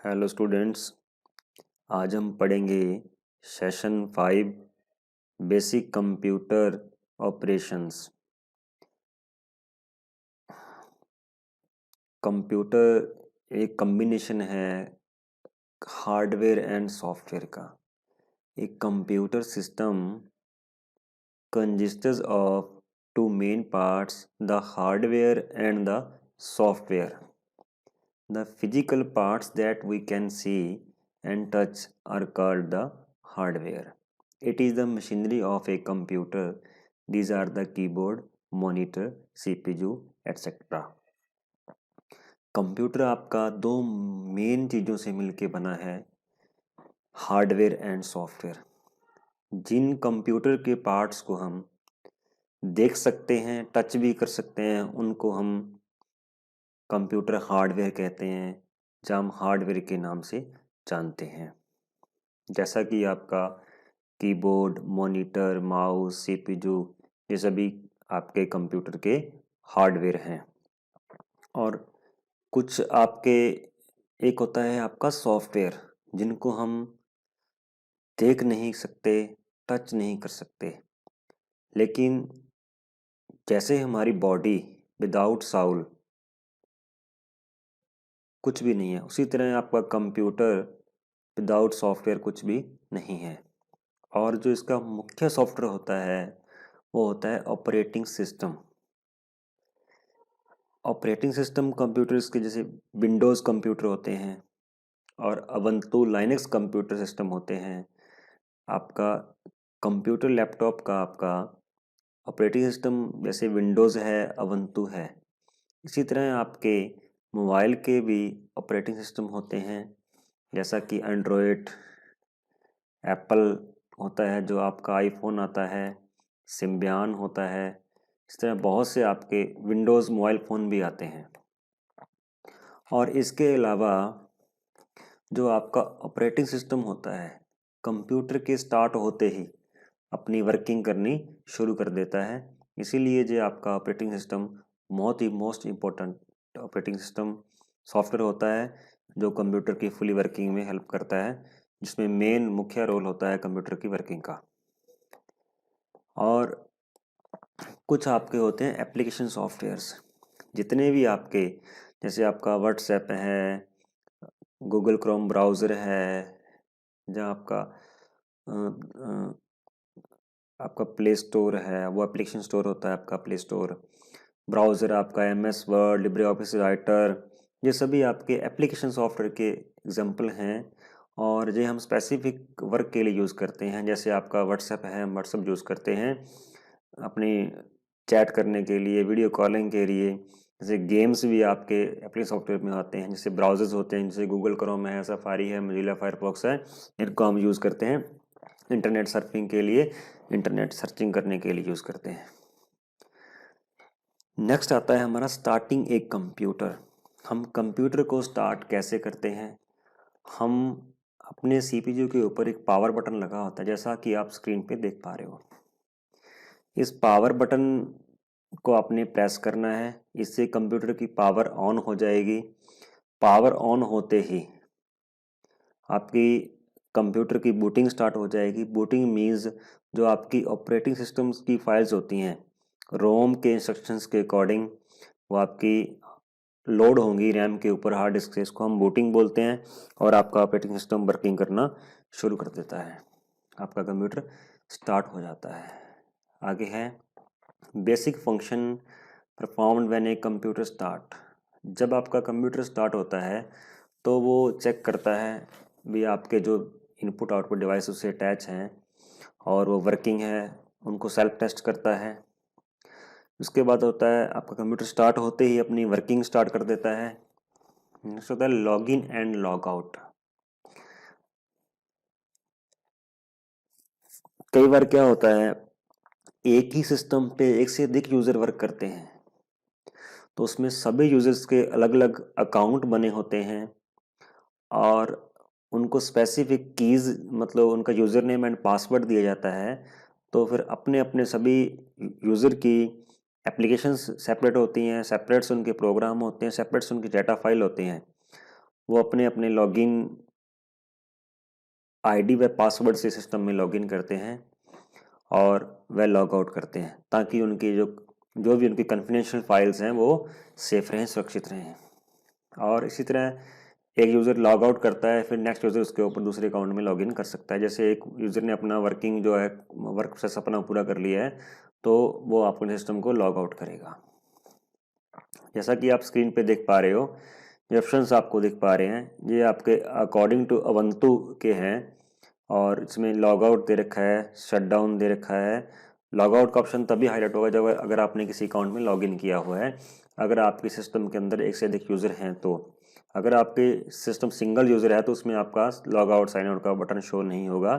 Hello students. आज हम पढ़ेंगे session 5 basic computer operations. Computer एक कम्बिनेशन है हार्डवेयर एंड सॉफ्टवेयर का। एक computer system consists of two main parts, the hardware and the software. The physical parts that we can see and touch are called the hardware. It is the machinery of a computer. These are the keyboard, monitor, CPU, etc. Computer आपका दो main चीज़ों से मिलके बना है, hardware and software. जिन computer के parts को हम देख सकते हैं, टच भी कर सकते हैं, उनको हम कंप्यूटर हार्डवेयर कहते हैं, जो हम हार्डवेयर के नाम से जानते हैं। जैसा कि आपका कीबोर्ड, मॉनिटर, माउस, सीपीयू, ये सभी आपके कंप्यूटर के हार्डवेयर हैं। और कुछ आपके एक होता है आपका सॉफ्टवेयर, जिनको हम देख नहीं सकते, टच नहीं कर सकते, लेकिन जैसे हमारी बॉडी विदाउट साउल कुछ भी नहीं है, उसी तरह आपका कंप्यूटर विदाउट सॉफ्टवेयर कुछ भी नहीं है। और जो इसका मुख्य सॉफ्टवेयर होता है वो होता है operating system. Operating system computers के जैसे विंडोज़ कंप्यूटर होते हैं और अवंतु लाइनक्स कंप्यूटर सिस्टम होते हैं। आपका कंप्यूटर लैपटॉप का आपका ऑपरेटिंग सिस्टम जैसे विंडोज़ है, अवंतु है। इसी तरह आपके मोबाइल के भी ऑपरेटिंग सिस्टम होते हैं, जैसा कि एंड्रॉयड, एप्पल होता है, जो आपका आईफोन आता है, सिम्बियान होता है। इस तरह बहुत से आपके विंडोज़ मोबाइल फ़ोन भी आते हैं। और इसके अलावा जो आपका ऑपरेटिंग सिस्टम होता है, कंप्यूटर के स्टार्ट होते ही अपनी वर्किंग करनी शुरू कर देता है। इसीलिए जो आपका ऑपरेटिंग सिस्टम बहुत ही most important operating system software होता है, जो कंप्यूटर की फुली वर्किंग में हेल्प करता है, जिसमें मेन मुख्य रोल होता है कंप्यूटर की वर्किंग का। और कुछ आपके होते हैं एप्लीकेशन सॉफ्टवेयर्स। जितने भी आपके, जैसे आपका व्हाट्सएप है, गूगल क्रोम ब्राउज़र है, जहाँ आपका प्ले स्टोर है, वो एप्लीकेशन स्टोर होता है आपका प्ले स्टोर। ब्राउज़र आपका MS word, Libre office writer, ये सभी आपके एप्लीकेशन सॉफ्टवेयर के एग्जांपल हैं। और ये हम स्पेसिफिक वर्क के लिए यूज़ करते हैं। जैसे आपका व्हाट्सएप है, हम व्हाट्सएप यूज़ करते हैं अपनी चैट करने के लिए, वीडियो कॉलिंग के लिए। जैसे गेम्स भी आपके एप्लीकेशन सॉफ्टवेयर में आते हैं, जैसे ब्राउज़र्स होते हैं, जैसे गूगल क्रोम है, सफारी है, मोजिला फायरफॉक्स है, इनको हम यूज़ करते हैं इंटरनेट सर्फिंग के लिए, इंटरनेट सर्चिंग करने के लिए यूज़ करते हैं। नेक्स्ट आता है हमारा स्टार्टिंग एक कंप्यूटर। हम कंप्यूटर को स्टार्ट कैसे करते हैं? हम अपने सीपीयू के ऊपर एक पावर बटन लगा होता है, जैसा कि आप स्क्रीन पे देख पा रहे हो। इस पावर बटन को आपने प्रेस करना है, इससे कंप्यूटर की पावर ऑन हो जाएगी। पावर ऑन होते ही आपकी कंप्यूटर की बूटिंग स्टार्ट हो जाएगी। बूटिंग मीन्स जो आपकी ऑपरेटिंग सिस्टम्स की फाइल्स होती हैं, रोम के इंस्ट्रक्शंस के अकॉर्डिंग वो आपकी लोड होंगी रैम के ऊपर, हार्ड डिस्क से। इसको हम बूटिंग बोलते हैं और आपका ऑपरेटिंग सिस्टम वर्किंग करना शुरू कर देता है, आपका कंप्यूटर स्टार्ट हो जाता है। आगे है basic function performed when a computer start. जब आपका कंप्यूटर स्टार्ट होता है तो वो चेक करता है भी आपके जो इनपुट आउटपुट डिवाइस उससे अटैच हैं और वो वर्किंग है, उनको सेल्फ टेस्ट करता है। उसके बाद होता है आपका कंप्यूटर स्टार्ट होते ही अपनी वर्किंग स्टार्ट कर देता है। नेक्स्ट होता है log in and log out. कई बार क्या होता है, एक ही सिस्टम पे एक से अधिक यूज़र वर्क करते हैं, तो उसमें सभी यूज़र्स के अलग अलग अकाउंट बने होते हैं और उनको स्पेसिफिक कीज़, मतलब उनका यूज़र नेम एंड पासवर्ड दिया जाता है। तो फिर अपने अपने सभी यूज़र की एप्लीकेशंस सेपरेट होती हैं, सेपरेट्स उनके प्रोग्राम होते हैं, सेपरेट्स उनकी डाटा फाइल होती हैं। वो अपने अपने लॉगिन आईडी व पासवर्ड से सिस्टम में लॉगिन करते हैं और वह लॉग आउट करते हैं, ताकि उनकी जो भी उनकी कॉन्फिडेंशियल फाइल्स हैं वो सेफ रहें, सुरक्षित रहें। और इसी तरह एक यूज़र लॉग आउट करता है, फिर नेक्स्ट यूज़र उसके ऊपर दूसरे अकाउंट में लॉगिन कर सकता है। जैसे एक यूज़र ने अपना वर्किंग जो है वर्क प्रोसेस अपना पूरा कर लिया है, तो वो अपने सिस्टम को लॉग आउट करेगा। जैसा कि आप स्क्रीन पे देख पा रहे हो, ये ऑप्शंस आपको दिख पा रहे हैं, ये आपके अकॉर्डिंग टू अवंतु के हैं और इसमें लॉग आउट दे रखा है, शट डाउन दे रखा है। लॉग आउट का ऑप्शन तभी हाईलाइट होगा जब अगर आपने किसी अकाउंट में लॉगिन किया हुआ है, अगर आपके सिस्टम के अंदर एक से अधिक यूज़र हैं तो। अगर आपके सिस्टम सिंगल यूज़र है तो उसमें आपका लॉग आउट साइन आउट का बटन शो नहीं होगा,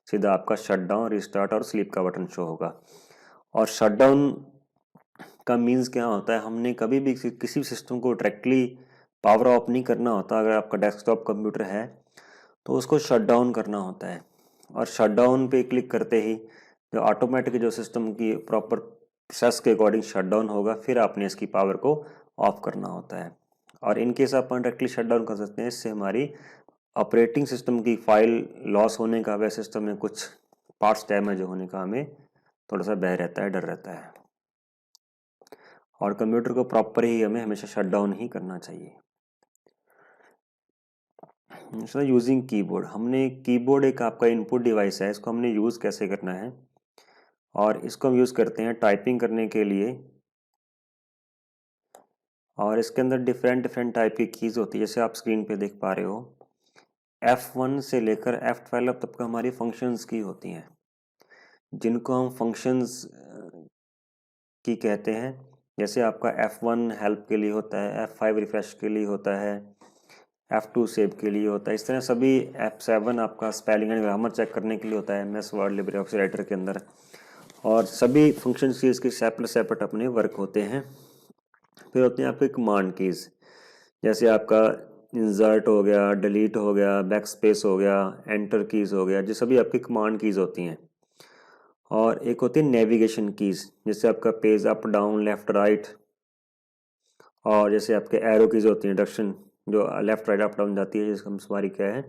सीधा आपका शट डाउन, रिस्टार्ट और स्लीप का बटन शो होगा। और शट डाउन का मीन्स क्या होता है, हमने कभी भी किसी भी सिस्टम को डायरेक्टली पावर ऑफ नहीं करना होता। अगर आपका डेस्कटॉप कंप्यूटर है तो उसको शट डाउन करना होता है, और शट डाउन पे क्लिक करते ही जो ऑटोमेटिक जो सिस्टम की प्रॉपर प्रोसेस के अकॉर्डिंग शट डाउन होगा, फिर आपने इसकी पावर को ऑफ करना होता है। और in case upon directly shut down कर सकते हैं, इससे हमारी ऑपरेटिंग सिस्टम की फाइल लॉस होने का, वह सिस्टम में कुछ पार्ट्स डैमेज होने का हमें थोड़ा सा भय रहता है, डर रहता है। और कंप्यूटर को प्रॉपर ही हमें हमेशा शट डाउन ही करना चाहिए। यूजिंग कीबोर्ड, हमने कीबोर्ड एक आपका इनपुट डिवाइस है, इसको हमने यूज़ कैसे करना है, और इसको हम यूज़ करते हैं टाइपिंग करने के लिए। और इसके अंदर डिफरेंट टाइप की कीज़ होती है, जैसे आप स्क्रीन पे देख पा रहे हो। F1 से लेकर F12 तक का हमारी फंक्शंस की होती हैं, जिनको हम फंक्शंस की कहते हैं। जैसे आपका F1 हेल्प के लिए होता है, F5 रिफ्रेश के लिए होता है, F2 सेव के लिए होता है। इस तरह सभी F7 आपका स्पेलिंग एंड ग्रामर चेक करने के लिए होता है MS word Libre office writer के अंदर। और सभी फंक्शन कीज़ के सेपरेट अपने वर्क होते हैं। फिर होते हैं आपके कमांड कीज़, जैसे आपका इंसर्ट हो गया, डिलीट हो गया, बैक स्पेस हो गया, एंटर कीज़ हो गया, जो सभी आपकी कमांड कीज़ होती हैं। और एक होती है नेविगेशन कीज़, जैसे आपका page up down left right, और जैसे आपके एरो कीज़ होती हैं डायरेक्शन जो लेफ्ट राइट अप डाउन जाती है, जिसका हम सवारी क्या है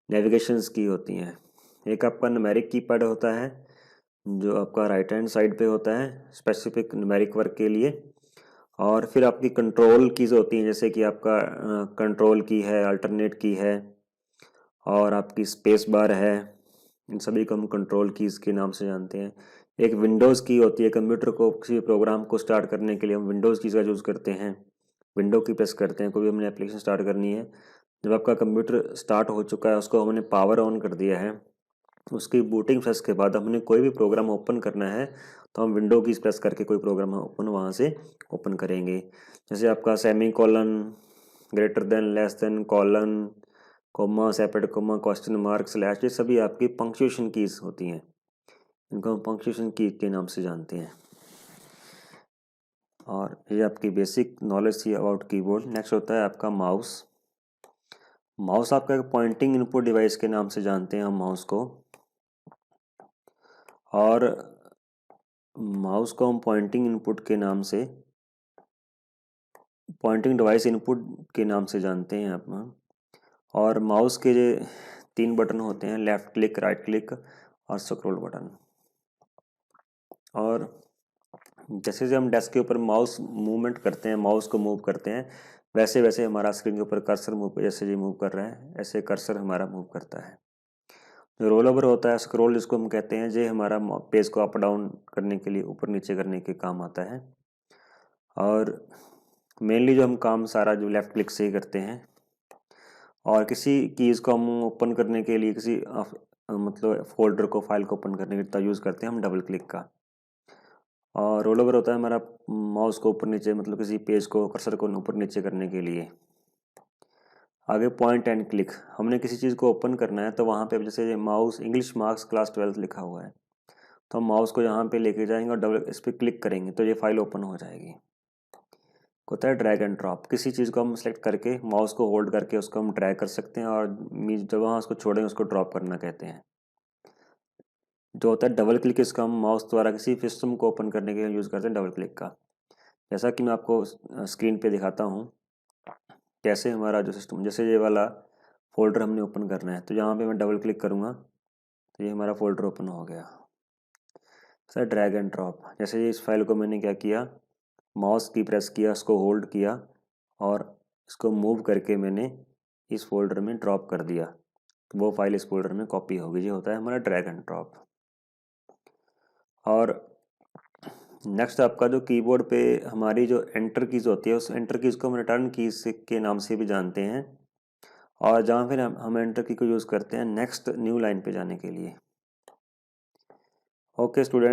नेविगेशंस की होती हैं। एक आपका न्यूमेरिक कीपैड होता है जो आपका राइट हैंड साइड पे होता है स्पेसिफिक न्यूमेरिक वर्क के लिए। और फिर आपकी कंट्रोल कीज़ होती हैं, जैसे कि आपका कंट्रोल की है, अल्टरनेट की है, और आपकी स्पेस बार है। इन सभी को हम कंट्रोल कीज़ के नाम से जानते हैं। एक विंडोज़ की होती है, कंप्यूटर को किसी प्रोग्राम को स्टार्ट करने के लिए हम विंडोज़ कीज़ का यूज़ करते हैं, विंडो की प्रेस करते हैं कोई भी हमने एप्लीकेशन स्टार्ट करनी है। जब आपका कंप्यूटर स्टार्ट हो चुका है, उसको हमने पावर ऑन कर दिया है, उसकी बूटिंग प्रेस के बाद हमने कोई भी प्रोग्राम ओपन करना है तो हम विंडो की प्रेस करके कोई प्रोग्राम ओपन वहाँ से ओपन करेंगे। जैसे आपका semicolon, greater than, less than, colon, comma, separate comma, question mark, slash, ये सभी आपकी पंक्चुएशन कीज होती हैं, इनको हम पंक्चुएशन की के नाम से जानते हैं। और ये आपकी बेसिक नॉलेज थी अबाउट कीबोर्ड। नेक्स्ट होता है आपका माउस। माउस आपका एक पॉइंटिंग इनपुट डिवाइस के नाम से जानते हैं हम माउस को, और माउस को हम पॉइंटिंग इनपुट के नाम से, पॉइंटिंग डिवाइस इनपुट के नाम से जानते हैं आप। और माउस के जो 3 बटन होते हैं, लेफ्ट क्लिक, राइट क्लिक और स्क्रॉल बटन। और जैसे जैसे हम डेस्क के ऊपर माउस मूवमेंट करते हैं, माउस को मूव करते हैं, वैसे वैसे हमारा स्क्रीन के ऊपर कर्सर मूव, जैसे ये मूव कर रहा है ऐसे कर्सर हमारा मूव करता है। जो रोल ओवर होता है, स्क्रॉल जिसको हम कहते हैं, ये हमारा पेज को अप डाउन करने के लिए, ऊपर नीचे करने के काम आता है। और मेनली जो हम काम सारा जो लेफ्ट क्लिक से ही करते हैं। और किसी कीज़ को हम ओपन करने के लिए, किसी मतलब फोल्डर को, फाइल को ओपन करने के लिए यूज़ करते हैं हम डबल क्लिक का। और रोल ओवर होता है हमारा माउस को ऊपर नीचे, मतलब किसी पेज को, कर्सर को ऊपर नीचे करने के लिए। आगे पॉइंट एंड क्लिक, हमने किसी चीज़ को ओपन करना है तो वहाँ पे जैसे माउस इंग्लिश मार्क्स क्लास 12 लिखा हुआ है, तो हम माउस को यहाँ पे लेके जाएंगे और डबल इस पर क्लिक करेंगे तो ये फाइल ओपन हो जाएगी। होता है ड्रैग एंड ड्रॉप, किसी चीज़ को हम सेलेक्ट करके माउस को होल्ड करके उसको हम ड्रैग कर सकते हैं, और जब वहाँ उसको छोड़ेंगे उसको ड्रॉप करना कहते हैं। जो होता है डबल क्लिक, इसका हम माउस द्वारा किसी सिस्टम को ओपन करने के लिए यूज़ करते हैं डबल क्लिक का। जैसा कि मैं आपको स्क्रीन पे दिखाता हूँ, कैसे हमारा जो सिस्टम, जैसे ये वाला फोल्डर हमने ओपन करना है तो यहाँ पे मैं डबल क्लिक करूँगा तो ये हमारा फोल्डर ओपन हो गया। सर ड्रैग एंड ड्रॉप, जैसे इस फाइल को मैंने क्या किया, माउस की प्रेस किया, इसको होल्ड किया और इसको मूव करके मैंने इस फोल्डर में ड्रॉप कर दिया तो वो फाइल इस फोल्डर में कॉपी होगी। ये होता है हमारा ड्रैग एंड ड्रॉप। और नेक्स्ट आपका जो कीबोर्ड पे हमारी जो एंटर कीज होती है, उस एंटर कीज को हम रिटर्न कीज के नाम से भी जानते हैं। और जहाँ फिर हम एंटर की को यूज़ करते हैं नेक्स्ट न्यू लाइन पे जाने के लिए। Okay student.